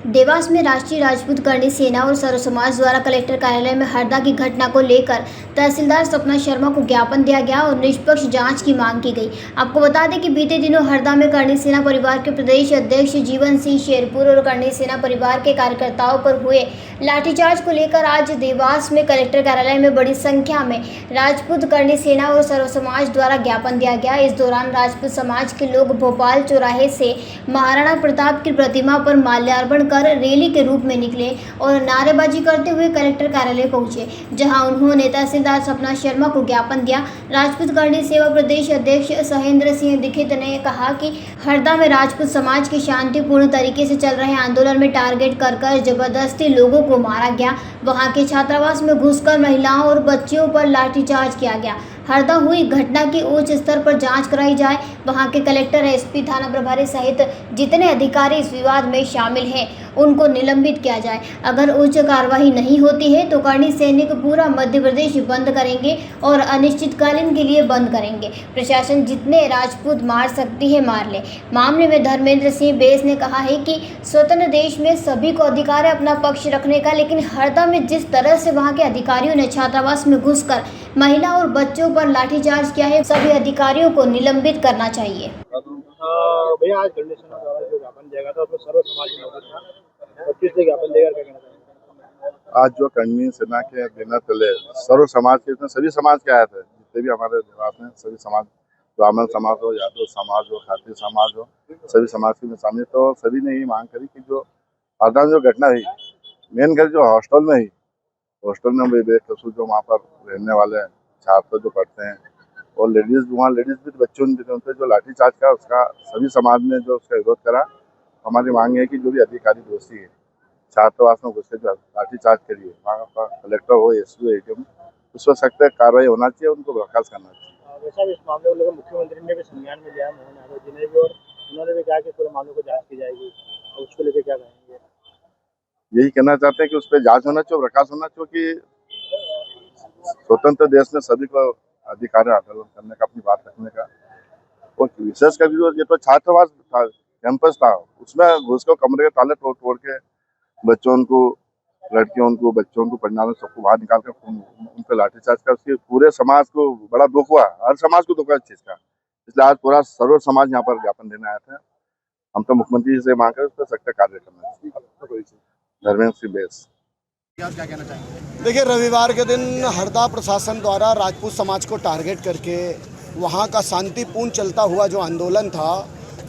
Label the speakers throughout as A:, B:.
A: देवास में राष्ट्रीय राजपूत करणी सेना और सर्व समाज द्वारा कलेक्टर कार्यालय में हरदा की घटना को लेकर तहसीलदार सपना शर्मा को ज्ञापन दिया गया और निष्पक्ष जांच की मांग की गई। आपको बता दें कि बीते दिनों हरदा में करणी सेना परिवार के प्रदेश अध्यक्ष जीवन सिंह शेरपुर और करणी सेना परिवार के कार्यकर्ताओं पर हुए लाठीचार्ज को लेकर आज देवास में कलेक्टर कार्यालय में बड़ी संख्या में राजपूत करणी सेना और सर्व समाज द्वारा ज्ञापन दिया गया। इस दौरान राजपूत समाज के लोग भोपाल चौराहे से महाराणा प्रताप की प्रतिमा पर माल्यार्पण कर रैली के रूप में निकले और नारेबाजी करते हुए कलेक्टर कार्यालय पहुंचे, जहां उन्होंने तहसीलदार सपना शर्मा को ज्ञापन दिया। राजपूत करणी सेवा प्रदेश अध्यक्ष सहेंद्र सिंह दीक्षित ने कहा कि हरदा में राजपूत समाज के शांतिपूर्ण तरीके से चल रहे आंदोलन में टारगेट कर जबरदस्ती लोगों को मारा गया। वहां के छात्रावास में घुसकर महिलाओं और बच्चियों पर लाठीचार्ज किया गया। हरदा हुई घटना की उच्च स्तर पर जांच कराई जाए। वहां के कलेक्टर, एसपी, थाना प्रभारी सहित जितने अधिकारी इस विवाद में शामिल हैं उनको निलंबित किया जाए। अगर उच्च कार्रवाई नहीं होती है तो करणी सैनिक पूरा मध्य प्रदेश बंद करेंगे और अनिश्चितकालीन के लिए बंद करेंगे। प्रशासन जितने राजपूत मार सकती है मार ले। मामले में धर्मेंद्र सिंह बेस ने कहा है कि स्वतंत्र देश में सभी को अधिकार है अपना पक्ष रखने का, लेकिन हरदा में जिस तरह से वहां के अधिकारियों ने छात्रावास में घुसकर महिला और बच्चों पर लाठीचार्ज किया है, सभी अधिकारियों को निलंबित करना चाहिए।
B: भैया आज करणी सेना द्वारा जो ज्ञापन दिया गया था उसमें सर्व समाज मौजूद था और किस लिए ज्ञापन देगा, क्या कहना चाहेंगे?
C: आज जो करणी सेना के दिन पहले सर्व समाज के इसमें सभी समाज के आए थे, जितने भी हमारे देवास में सभी समाज, ब्राह्मण समाज हो, यादव समाज हो, खाती समाज हो, सभी समाज के शामिल। तो सभी ने यही मांग करी कि जो हरदा में जो घटना हुई, मेन कर जो हॉस्टल में ही, हॉस्टल में बेकसूर जो वहाँ पर रहने वाले छात्र जो पढ़ते हैं और लेडीज, वहाँ लेडीज भी बच्चों ने जो लाठीचार्ज का उसका सभी समाज ने जो उसका विरोध करा। हमारी मांग है कि जो भी अधिकारी दोषी है छात्रावास में घुस के जो लाठीचार्ज करिए, वहाँ का कलेक्टर हो, एसपी हो, एडीएम, उस पर सख्त कार्रवाई होना चाहिए, उनको बर्खास्त करना चाहिए।
B: वैसा इस मामले को लेकर मुख्यमंत्री ने भी संज्ञान में लिया मोहन यादव जी ने भी, और उन्होंने भी कहा कि पूरे मामले को जांच की जाएगी। और उसको लेकर क्या कहेंगे?
C: यही कहना चाहते हैं कि उस पर जांच होना चाहिए, बर्खास्त होना चाहिए, क्योंकि स्वतंत्र देश में सभी को अधिकार है आंदोलन करने का, अपनी बात रखने का। और विशेषकर ये तो छात्रावास कैंपस था, उसमें घुस को कमरे के ताले तोड़ के बच्चों को, लड़कियों को, बच्चों को, पंडालों सबको बाहर निकाल कर उन पर लाठीचार्ज कर, उसके पूरे समाज को बड़ा दुख हुआ, हर समाज को दुख हुआ इस चीज का। इसलिए आज पूरा सर्व समाज यहाँ पर ज्ञापन देने आया था। हम तो मुख्यमंत्री जी से मांग कर उस पर सख्त कार्य करना चाहिए। धर्मेंद्र सिंह बेस।
B: क्या कहना चाहेंगे?
D: देखिए, रविवार के दिन हरदा प्रशासन द्वारा राजपूत समाज को टारगेट करके वहाँ का शांतिपूर्ण चलता हुआ जो आंदोलन था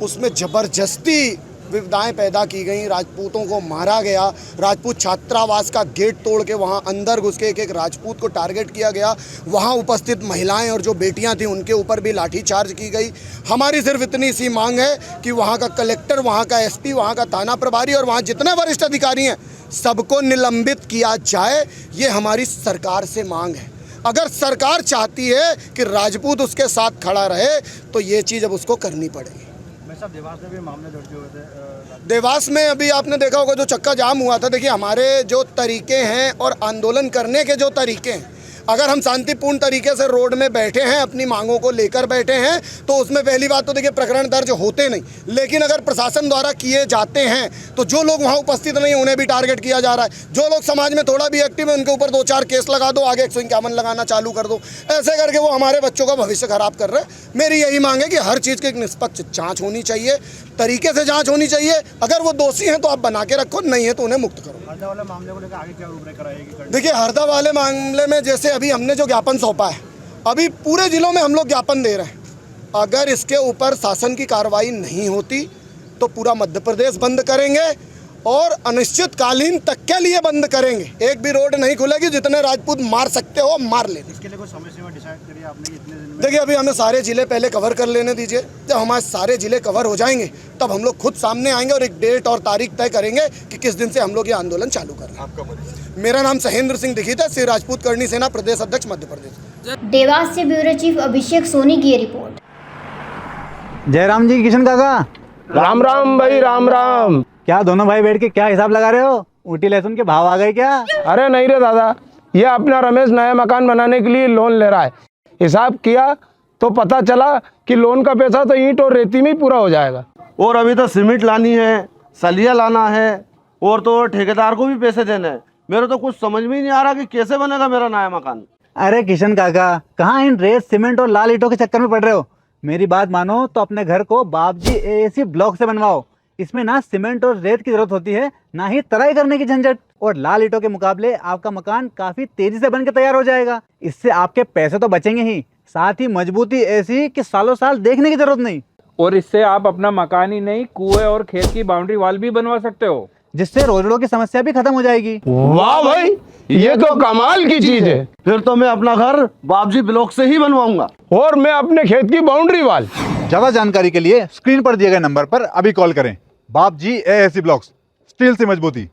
D: उसमें ज़बरदस्ती विविधताएं पैदा की गई, राजपूतों को मारा गया, राजपूत छात्रावास का गेट तोड़ के वहाँ अंदर घुस के एक राजपूत को टारगेट किया गया, वहाँ उपस्थित महिलाएं और जो बेटियां थीं उनके ऊपर भी लाठीचार्ज की गई। हमारी सिर्फ इतनी सी मांग है कि वहाँ का कलेक्टर, वहाँ का एसपी, वहाँ का थाना प्रभारी और वहाँ जितने वरिष्ठ अधिकारी हैं सबको निलंबित किया जाए, ये हमारी सरकार से मांग है। अगर सरकार चाहती है कि राजपूत उसके साथ खड़ा रहे तो ये चीज़ अब उसको करनी पड़ेगी।
B: देवास में भी मामले दर्ज हुए थे।
D: देवास में अभी आपने देखा होगा जो चक्का जाम हुआ था। देखिए, हमारे जो तरीके हैं और आंदोलन करने के जो तरीके हैं, अगर हम शांतिपूर्ण तरीके से रोड में बैठे हैं, अपनी मांगों को लेकर बैठे हैं, तो उसमें पहली बात तो देखिए प्रकरण दर्ज होते नहीं। लेकिन अगर प्रशासन द्वारा किए जाते हैं तो जो लोग वहाँ उपस्थित नहीं उन्हें भी टारगेट किया जा रहा है। जो लोग समाज में थोड़ा भी एक्टिव है उनके ऊपर 2-4 केस लगा दो, आगे 151 लगाना चालू कर दो। ऐसे करके वो हमारे बच्चों का भविष्य खराब कर रहे हैं। मेरी यही मांग है कि हर चीज़ की एक निष्पक्ष जाँच होनी चाहिए, तरीके से जाँच होनी चाहिए। अगर वो दोषी हैं तो आप बना के रखो, नहीं है तो उन्हें मुक्त करो।
B: हरदा वाले मामले को लेकर आगे क्या रूपरेखा रहेगी?
D: देखिए, हरदा वाले मामले में जैसे अभी हमने जो ज्ञापन सौंपा है, अभी पूरे जिलों में हम लोग ज्ञापन दे रहे हैं। अगर इसके ऊपर शासन की कार्रवाई नहीं होती तो पूरा मध्य प्रदेश बंद करेंगे और अनिश्चितकालीन तक के लिए बंद करेंगे। एक भी रोड नहीं खुलेगी, जितने राजपूत मार सकते हो मार लेने।
B: इसके लिए कोई समय सीमा डिसाइड करिए आपने इतने दिन में?
D: देखिए, अभी हमें सारे जिले पहले कवर कर लेने दीजिए। जब हमारे सारे जिले कवर हो जाएंगे तब हम लोग खुद सामने आएंगे और एक डेट और तारीख तय करेंगे कि किस दिन से हम लोग ये आंदोलन चालू कर रहे हैं। मेरा नाम सहेंद्र सिंह दीक्षित है, श्री राजपूत करणी सेना प्रदेश अध्यक्ष मध्य प्रदेश।
A: देवास से ब्यूरो चीफ अभिषेक सोनी की रिपोर्ट।
E: जयराम जी, किशन काका,
F: राम राम भाई, राम राम।
E: क्या दोनों भाई बैठ के क्या हिसाब लगा रहे हो? ऊटी लहसुन के भाव आ गए क्या?
F: अरे नहीं रे दादा, ये अपना रमेश नया मकान बनाने के लिए लोन ले रहा है। हिसाब किया तो पता चला कि लोन का पैसा तो ईंट और रेती में ही पूरा हो जाएगा।
G: और अभी तो सीमेंट लानी है, सलिया लाना है और तो ठेकेदार को भी पैसे देने हैं। मेरे तो कुछ समझ में ही नहीं आ रहा कि कैसे बनेगा मेरा नया मकान।
E: अरे किशन काका, कहाँ इन रेत सीमेंट और लाल ईंटों के चक्कर में पड़ रहे हो। मेरी बात मानो तो अपने घर को बाबजी एएसी ब्लॉक से बनवाओ। इसमें ना सीमेंट और रेत की जरूरत होती है, ना ही तराई करने की झंझट। और लाल ईंटों के मुकाबले आपका मकान काफी तेजी से बनकर तैयार हो जाएगा। इससे आपके पैसे तो बचेंगे ही, साथ ही मजबूती ऐसी कि सालों साल देखने की जरूरत नहीं।
H: और इससे आप अपना मकान ही नहीं, कुएं और खेत की बाउंड्री वॉल भी बनवा सकते हो,
E: जिससे रोजड़ों की समस्या भी खत्म हो जाएगी।
F: वाह भाई, ये तो कमाल की चीज है।
G: फिर तो मैं अपना घर बाबजी ब्लॉक से ही बनवाऊंगा।
F: और मैं अपने खेत की बाउंड्री वॉल।
I: ज्यादा जानकारी के लिए स्क्रीन पर दिए गए नंबर पर अभी कॉल करें। बाबजी एएसी ब्लॉक्स, स्टील से मजबूती।